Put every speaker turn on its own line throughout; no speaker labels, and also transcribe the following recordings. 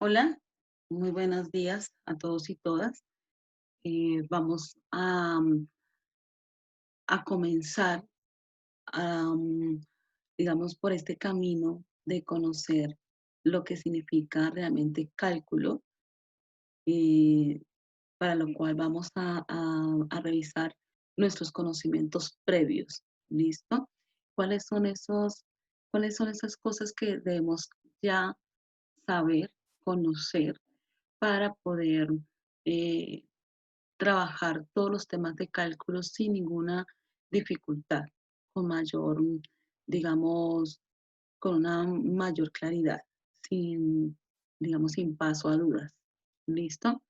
Hola, muy buenos días a todos y todas. Vamos a comenzar, am, digamos, por este camino de conocer lo que significa realmente cálculo, eh, para lo cual vamos a revisar nuestros conocimientos previos. ¿Listo? ¿Cuáles son cuáles son esas cosas que debemos ya saber, conocer para poder eh, trabajar todos los temas de cálculo sin ninguna dificultad, con mayor, digamos, con una mayor claridad, sin, digamos, sin paso a dudas? ¿Listo?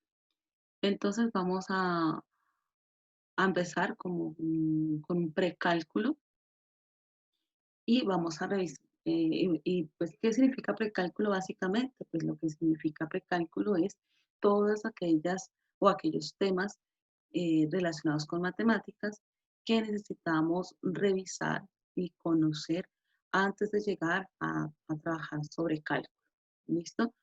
Entonces vamos a empezar como con un precálculo y vamos a revisar. Pues, ¿qué significa precálculo básicamente? Pues lo que significa precálculo es todas aquellas o aquellos temas relacionados con matemáticas que necesitamos revisar y conocer antes de llegar a trabajar sobre cálculo. ¿Listo?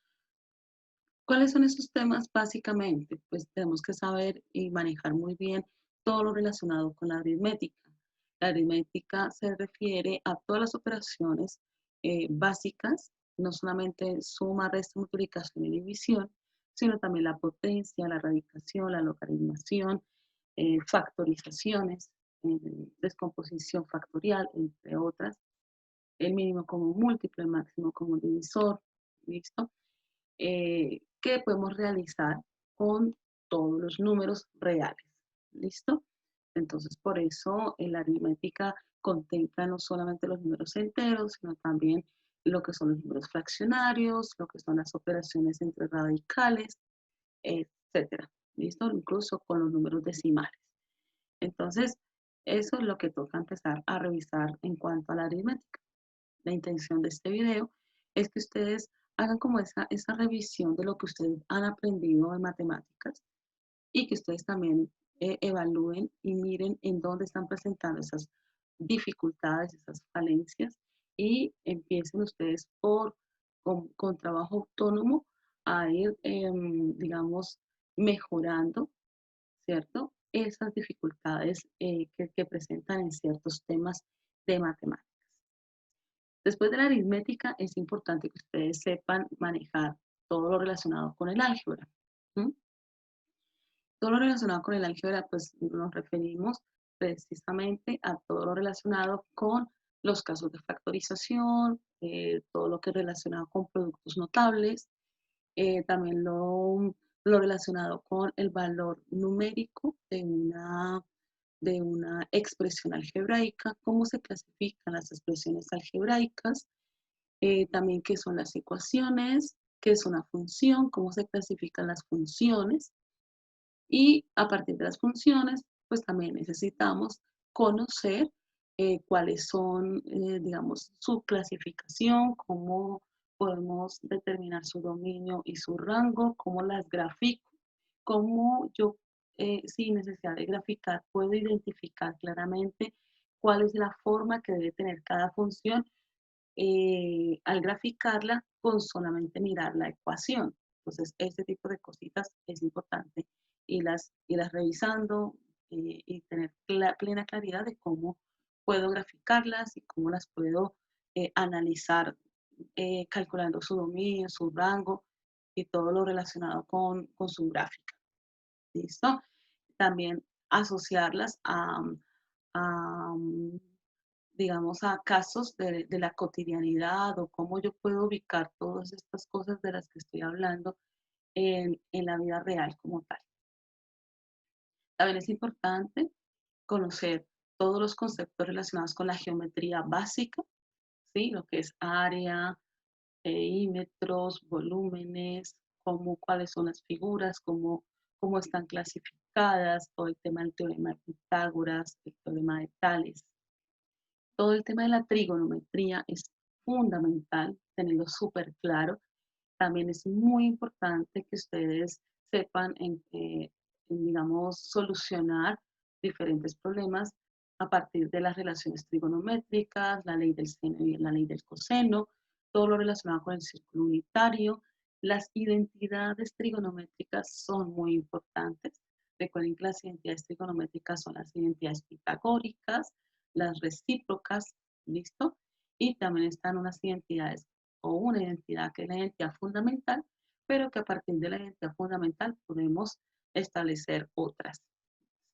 ¿Cuáles son esos temas básicamente? Pues tenemos que saber y manejar muy bien todo lo relacionado con la aritmética. La aritmética se refiere a todas las operaciones básicas, no solamente suma, resta, multiplicación y división, sino también la potencia, la radicación, la logaritmación, factorizaciones, descomposición factorial, entre otras, el mínimo como múltiplo, el máximo como divisor, ¿listo? Que podemos realizar con todos los números reales. ¿Listo? Entonces, por eso la aritmética contempla no solamente los números enteros, sino también lo que son los números fraccionarios, lo que son las operaciones entre radicales, etcétera. ¿Listo? Incluso con los números decimales. Entonces, eso es lo que toca empezar a revisar en cuanto a la aritmética. La intención de este video es que ustedes hagan como esa revisión de lo que ustedes han aprendido en matemáticas y que ustedes también evalúen y miren en dónde están presentando esas dificultades, esas falencias y empiecen ustedes con trabajo autónomo a ir, digamos, mejorando, ¿cierto? Esas dificultades que presentan en ciertos temas de matemáticas. Después de la aritmética, es importante que ustedes sepan manejar todo lo relacionado con el álgebra. ¿Mm? Todo lo relacionado con el álgebra, pues nos referimos precisamente a todo lo relacionado con los casos de factorización, todo lo que es relacionado con productos notables, también lo relacionado con el valor numérico de una expresión algebraica, cómo se clasifican las expresiones algebraicas, también qué son las ecuaciones, qué es una función, cómo se clasifican las funciones y a partir de las funciones, pues también necesitamos conocer cuáles son, digamos, su clasificación, cómo podemos determinar su dominio y su rango, cómo las grafico, cómo yo, sin necesidad de graficar, puedo identificar claramente cuál es la forma que debe tener cada función al graficarla con solamente mirar la ecuación. Entonces, este tipo de cositas es importante irlas revisando y tener plena claridad de cómo puedo graficarlas y cómo las puedo analizar calculando su dominio, su rango y todo lo relacionado con su gráfica. ¿Listo? También asociarlas a digamos, a casos de la cotidianidad o cómo yo puedo ubicar todas estas cosas de las que estoy hablando en la vida real como tal. También es importante conocer todos los conceptos relacionados con la geometría básica, ¿sí? Lo que es área, perímetros, volúmenes, cuáles son las figuras, cómo están clasificadas, todo el tema del teorema de Pitágoras, el teorema de Tales. Todo el tema de la trigonometría es fundamental tenerlo súper claro. También es muy importante que ustedes sepan digamos, solucionar diferentes problemas a partir de las relaciones trigonométricas, la ley del seno y la ley del coseno, todo lo relacionado con el círculo unitario, Las identidades trigonométricas son muy importantes. Recuerden que las identidades trigonométricas son las identidades pitagóricas, las recíprocas, ¿listo? Y también están unas identidades o una identidad que es la identidad fundamental, pero que a partir de la identidad fundamental podemos establecer otras,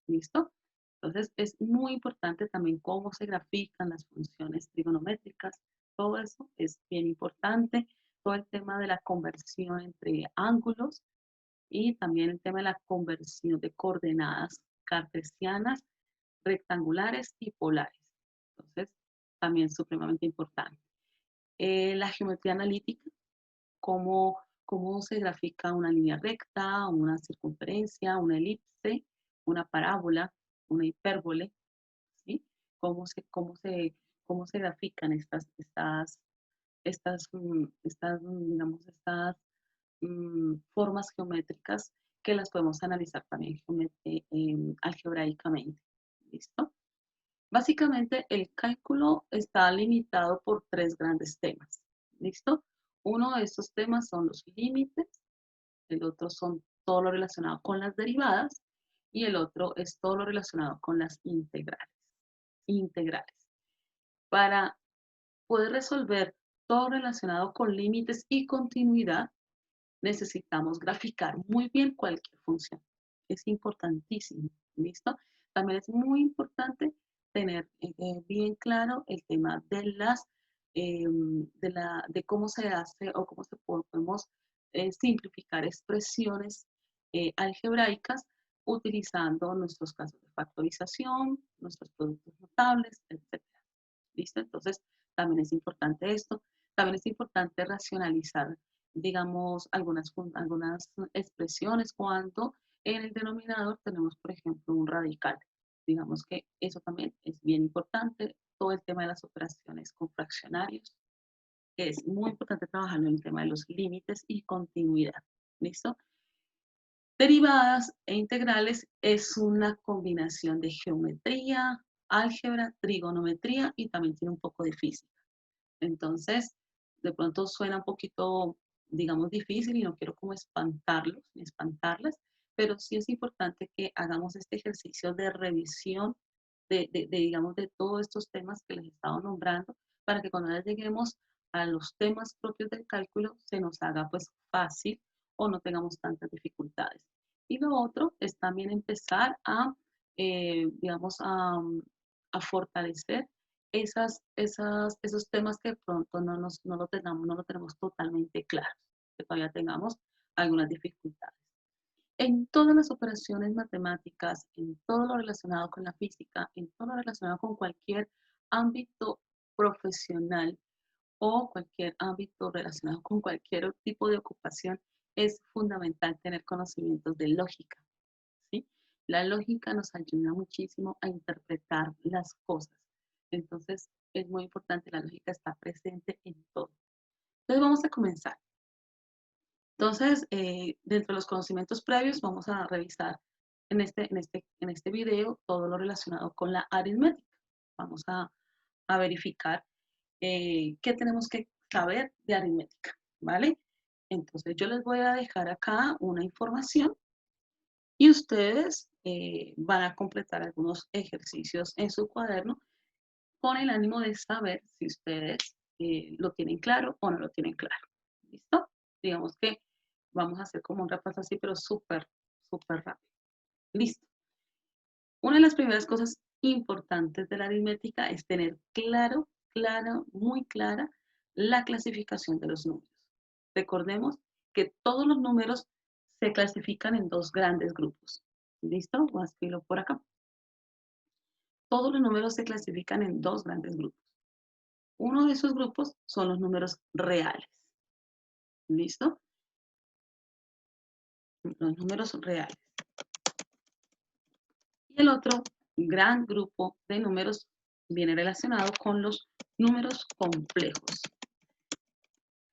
¿listo? Entonces es muy importante también cómo se grafican las funciones trigonométricas, todo eso es bien importante, todo el tema de la conversión entre ángulos y también el tema de la conversión de coordenadas cartesianas, rectangulares y polares. Entonces, también supremamente importante. La geometría analítica, cómo se grafica una línea recta, una circunferencia, una elipse, una parábola, una hipérbole, ¿sí? Cómo se, cómo se, cómo se grafican digamos, estas formas geométricas que las podemos analizar también algebraicamente. ¿Listo? Básicamente, el cálculo está limitado por tres grandes temas. ¿Listo? Uno de estos temas son los límites, el otro son todo lo relacionado con las derivadas y el otro es todo lo relacionado con las integrales. Integrales. Para poder resolver todo relacionado con límites y continuidad, necesitamos graficar muy bien cualquier función. Es importantísimo, ¿listo? También es muy importante tener bien claro el tema de cómo se hace o cómo se podemos simplificar expresiones algebraicas utilizando nuestros casos de factorización, nuestros productos notables, etc. ¿Listo? Entonces, también es importante esto. También es importante racionalizar, digamos, algunas expresiones cuando en el denominador tenemos, por ejemplo, un radical. Digamos que eso también es bien importante. Todo el tema de las operaciones con fraccionarios. Es muy importante trabajar en el tema de los límites y continuidad. ¿Listo? Derivadas e integrales es una combinación de geometría, álgebra, trigonometría y también tiene un poco de física. Entonces, de pronto suena un poquito, digamos, difícil y no quiero como espantarlos ni espantarlas, pero sí es importante que hagamos este ejercicio de revisión digamos, de todos estos temas que les he estado nombrando, para que cuando ya lleguemos a los temas propios del cálculo se nos haga pues fácil o no tengamos tantas dificultades. Y lo otro es también empezar digamos, a fortalecer esos temas que de pronto no lo tenemos totalmente claros, que todavía tengamos algunas dificultades. En todas las operaciones matemáticas, en todo lo relacionado con la física, en todo lo relacionado con cualquier ámbito profesional o cualquier ámbito relacionado con cualquier tipo de ocupación, es fundamental tener conocimientos de lógica, ¿sí? La lógica nos ayuda muchísimo a interpretar las cosas. Entonces, es muy importante, la lógica está presente en todo. Entonces, vamos a comenzar. Entonces, dentro de los conocimientos previos, vamos a revisar en este video todo lo relacionado con la aritmética. Vamos a verificar qué tenemos que saber de aritmética, ¿vale? Entonces, yo les voy a dejar acá una información y ustedes van a completar algunos ejercicios en su cuaderno con el ánimo de saber si ustedes lo tienen claro o no lo tienen claro. ¿Listo? Digamos que vamos a hacer como un repaso así, pero súper, súper rápido. Listo. Una de las primeras cosas importantes de la aritmética es tener muy clara la clasificación de los números. Recordemos que todos los números se clasifican en dos grandes grupos. ¿Listo? Voy a escribirlo por acá. Todos los números se clasifican en dos grandes grupos. Uno de esos grupos son los números reales. ¿Listo? Los números reales. Y el otro gran grupo de números viene relacionado con los números complejos.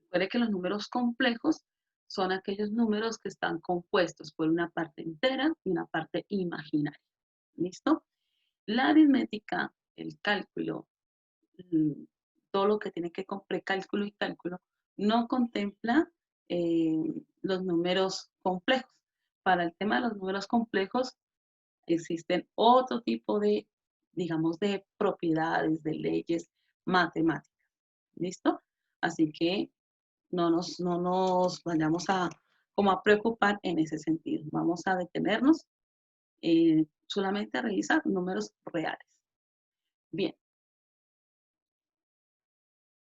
Recuerde que los números complejos son aquellos números que están compuestos por una parte entera y una parte imaginaria. ¿Listo? La aritmética, el cálculo, todo lo que tiene que ver con precálculo y cálculo, no contempla los números complejos. Para el tema de los números complejos existen otro tipo de, digamos, de propiedades, de leyes matemáticas. ¿Listo? Así que no nos vayamos a, como a preocupar en ese sentido. Vamos a detenernos solamente a revisar números reales. Bien.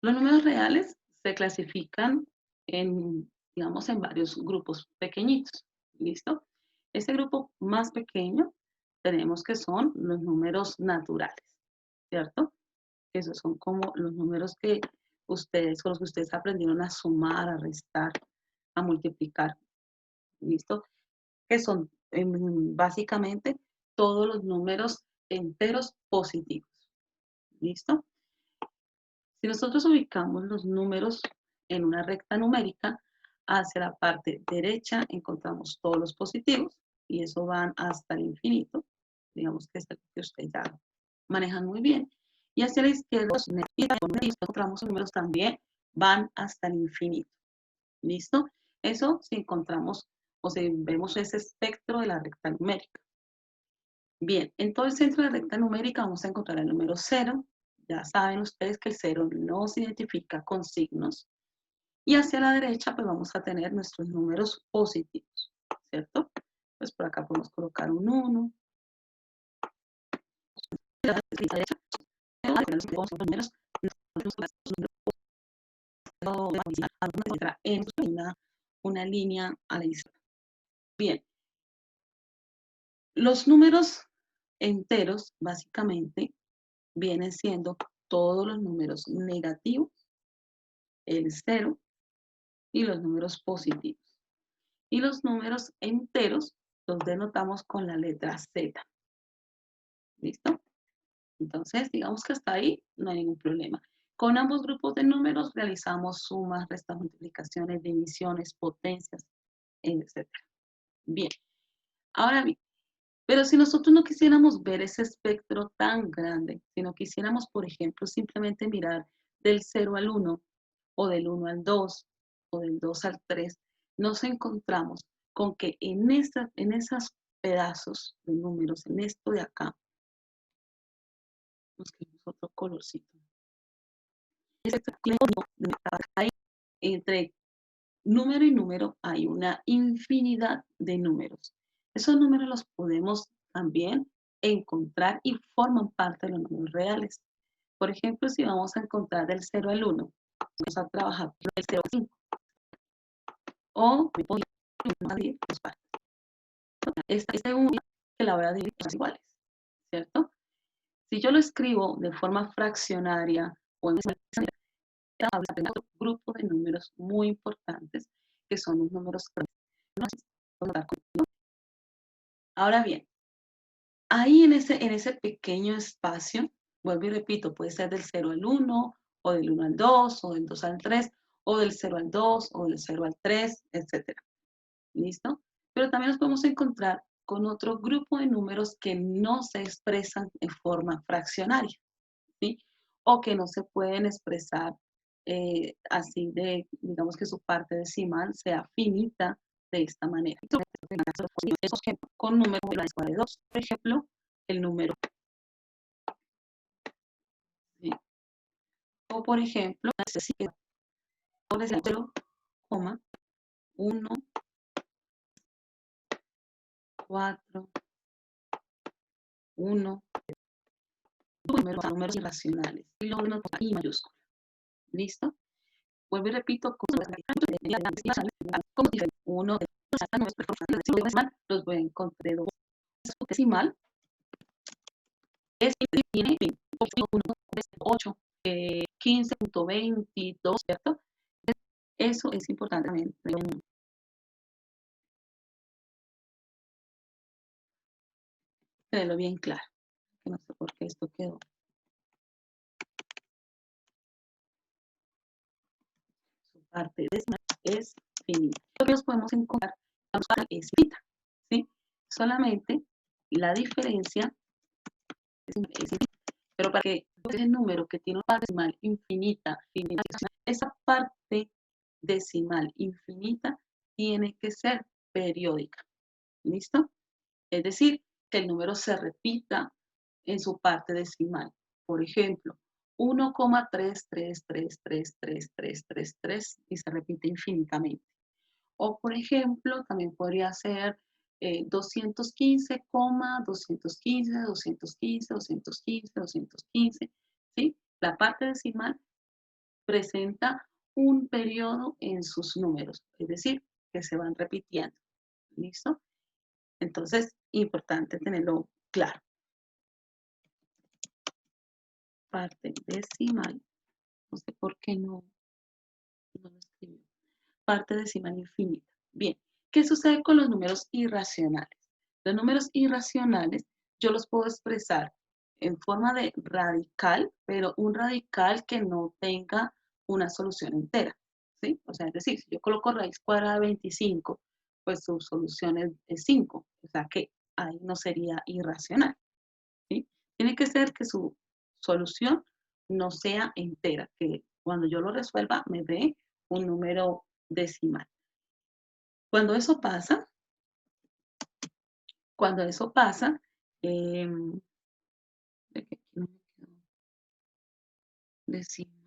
Los números reales se clasifican en, digamos, en varios grupos pequeñitos. ¿Listo? Este grupo más pequeño tenemos que son los números naturales, ¿cierto? Esos son como los números que ustedes, con los que ustedes aprendieron a sumar, a restar, a multiplicar. ¿Listo? Que son básicamente todos los números enteros positivos. ¿Listo? Si nosotros ubicamos los números en una recta numérica, hacia la parte derecha encontramos todos los positivos y eso van hasta el infinito. Digamos que es el que ustedes ya manejan muy bien. Y hacia la izquierda los encontramos números también van hasta el infinito. ¿Listo? Eso si encontramos o si vemos ese espectro de la recta numérica. Bien, en todo el centro de la recta numérica vamos a encontrar el número 0. Ya saben ustedes que el 0 no se identifica con signos. Y hacia la derecha pues vamos a tener nuestros números positivos, ¿cierto? Pues por acá podemos colocar un 1. A la derecha, en una línea a la izquierda. Bien, los números enteros básicamente vienen siendo todos los números negativos, el 0 y los números positivos. Y los números enteros los denotamos con la letra Z. ¿Listo? Entonces, digamos que hasta ahí no hay ningún problema. Con ambos grupos de números realizamos sumas, restas, multiplicaciones, divisiones, potencias, etc. Bien. Ahora bien, pero si nosotros no quisiéramos ver ese espectro tan grande, si no quisiéramos, por ejemplo, simplemente mirar del 0 al 1, o del 1 al 2, o del 2 al 3, nos encontramos con que en esos pedazos de números, en esto de acá, nos queremos otro colorcito. Entre número y número hay una infinidad de números. Esos números los podemos también encontrar y forman parte de los números reales. Por ejemplo, si vamos a encontrar del 0 al 1, vamos a trabajar del 0 al 5. O dividir dos partes. Este 1 que la voy a dividir por iguales, ¿cierto? Si yo lo escribo de forma fraccionaria o en habla de otro grupo de números muy importantes que son los números. Ahora bien, ahí en ese pequeño espacio, vuelvo y repito, puede ser del 0 al 1, o del 1 al 2, o del 2 al 3, o del 0 al 2, o del 0 al 3, etc. ¿Listo? Pero también nos podemos encontrar con otro grupo de números que no se expresan en forma fraccionaria, ¿sí? O que no se pueden expresar así de, digamos que su parte decimal sea finita de esta manera. Con números de 2, por ejemplo, el número. ¿Sí? O por ejemplo, necesito por 0, 1, 4, 1, números irracionales. Y lo uno por I mayúscula. ¿Listo? Vuelvo y repito, uno de los voy a encontrar decimal. Tiene 8, 15.22, ¿cierto? Eso es importante también. Tenerlo bien claro. No sé por qué esto quedó. Su parte decimal es finita. Lo que nos podemos encontrar es finita, ¿sí? Solamente la diferencia es finita. Pero para que el número que tiene una parte decimal infinita, esa parte decimal infinita tiene que ser periódica. ¿Listo? Es decir, que el número se repita en su parte decimal. Por ejemplo, 1,3333333 y se repite infinitamente. O por ejemplo, también podría ser 215,215,215,215,215, ¿sí? La parte decimal presenta un periodo en sus números, es decir, que se van repitiendo. ¿Listo? Entonces, importante tenerlo claro. Parte decimal, no sé por qué no lo escribió. Parte decimal infinita. Bien, ¿qué sucede con los números irracionales? Los números irracionales yo los puedo expresar en forma de radical, pero un radical que no tenga una solución entera, ¿sí? O sea, es decir, si yo coloco raíz cuadrada de 25, pues su solución es 5, o sea que ahí no sería irracional, ¿sí? Tiene que ser que su solución no sea entera, que cuando yo lo resuelva me dé un número decimal. Cuando eso pasa, eh, decimal,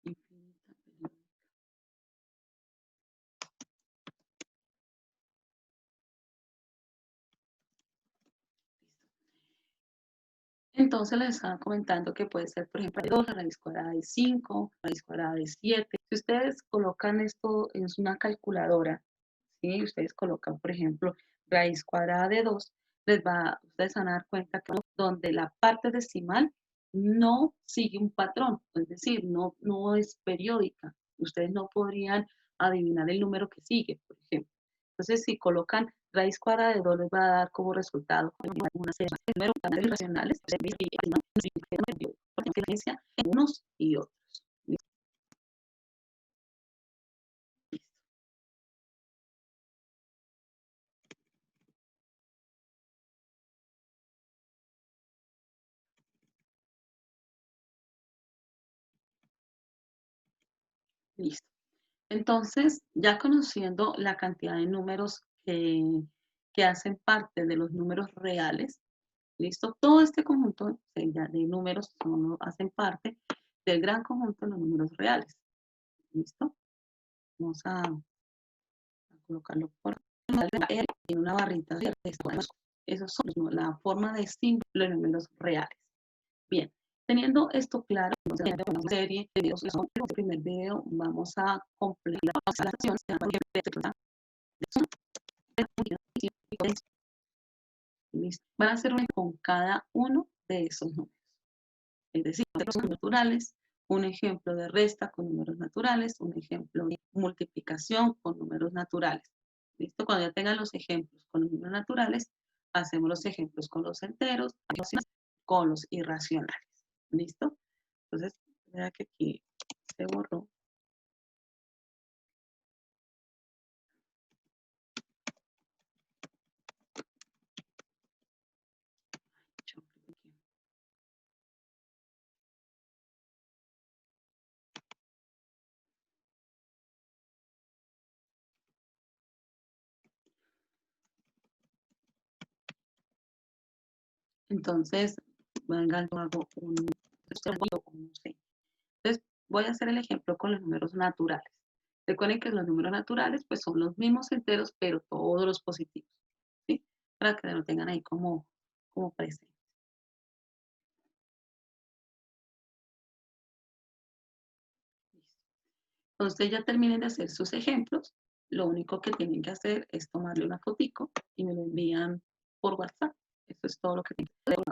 infinita, periódica. Entonces les estaba comentando que puede ser, por ejemplo, 2, la raíz cuadrada de 5, la raíz cuadrada de 7. Si ustedes colocan esto en una calculadora, ¿sí? Ustedes colocan, por ejemplo, raíz cuadrada de 2, ustedes van a dar cuenta que donde la parte decimal no sigue un patrón, es decir, no es periódica. Ustedes no podrían adivinar el número que sigue, por ejemplo. Entonces, si colocan raíz cuadrada de 2, les va a dar como resultado una serie de números irracionales, por diferencia en unos y otros. Listo. Entonces, ya conociendo la cantidad de números que hacen parte de los números reales, ¿listo? Todo este conjunto de números hacen parte del gran conjunto de los números reales, ¿listo? Vamos a colocarlo por en una barrita de esos son la forma de símbolo de los números reales. Bien, teniendo esto claro, vamos a hacer una serie de videos. En el primer video vamos a completar la acción van a hacer con cada uno de esos números. Es decir, los números naturales, un ejemplo de resta con números naturales, un ejemplo de multiplicación con números naturales. ¿Listo? Cuando ya tengan los ejemplos con los números naturales, hacemos los ejemplos con los enteros, con los irracionales. ¿Listo? Entonces, vea que aquí se borró. Entonces, venga, yo hago un no sé. Entonces, voy a hacer el ejemplo con los números naturales. Recuerden que los números naturales pues son los mismos enteros, pero todos los positivos, ¿sí? Para que lo tengan ahí como presente. Entonces ya terminen de hacer sus ejemplos. Lo único que tienen que hacer es tomarle una fotico y me lo envían por WhatsApp. Eso es todo lo que tienen que hacer.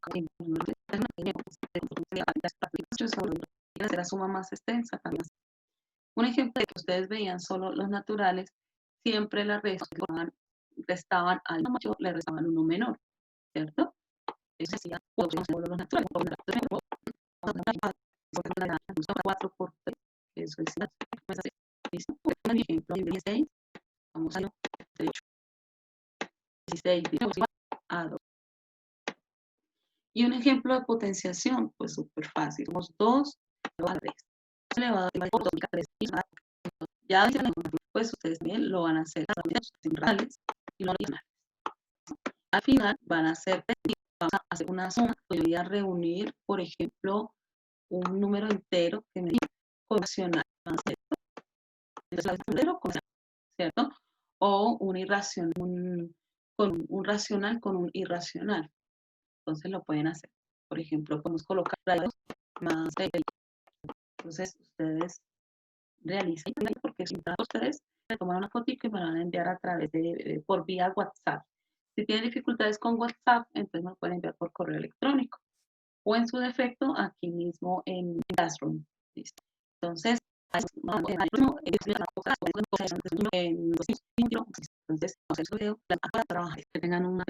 La suma más extensa también. Un ejemplo de que ustedes veían solo los naturales, siempre la restaban al mayor, le restaban uno menor, ¿cierto? Eso decía, solo los naturales. 4 por 3, eso es ¿listo? Un ejemplo de 16, vamos a 16 a 2. Y un ejemplo de potenciación, pues súper fácil. Somos 2 elevado a 3. Elevado a 3, ya pues ustedes también lo van a hacer reales y no originales. Al final van a hacer, vamos a hacer una suma, pues yo voy a reunir, por ejemplo, un número entero que me diga racional, ¿cierto? O un irracional, con un racional con un irracional. Entonces lo pueden hacer. Por ejemplo, podemos colocar radios más de. Entonces ustedes realicen, porque si ustedes se toman una fotito y me van a enviar a través de, por vía WhatsApp. Si tienen dificultades con WhatsApp, entonces me lo pueden enviar por correo electrónico o en su defecto aquí mismo en Classroom. ¿Listo? Entonces, entonces, vamos a trabajar. Que tengan una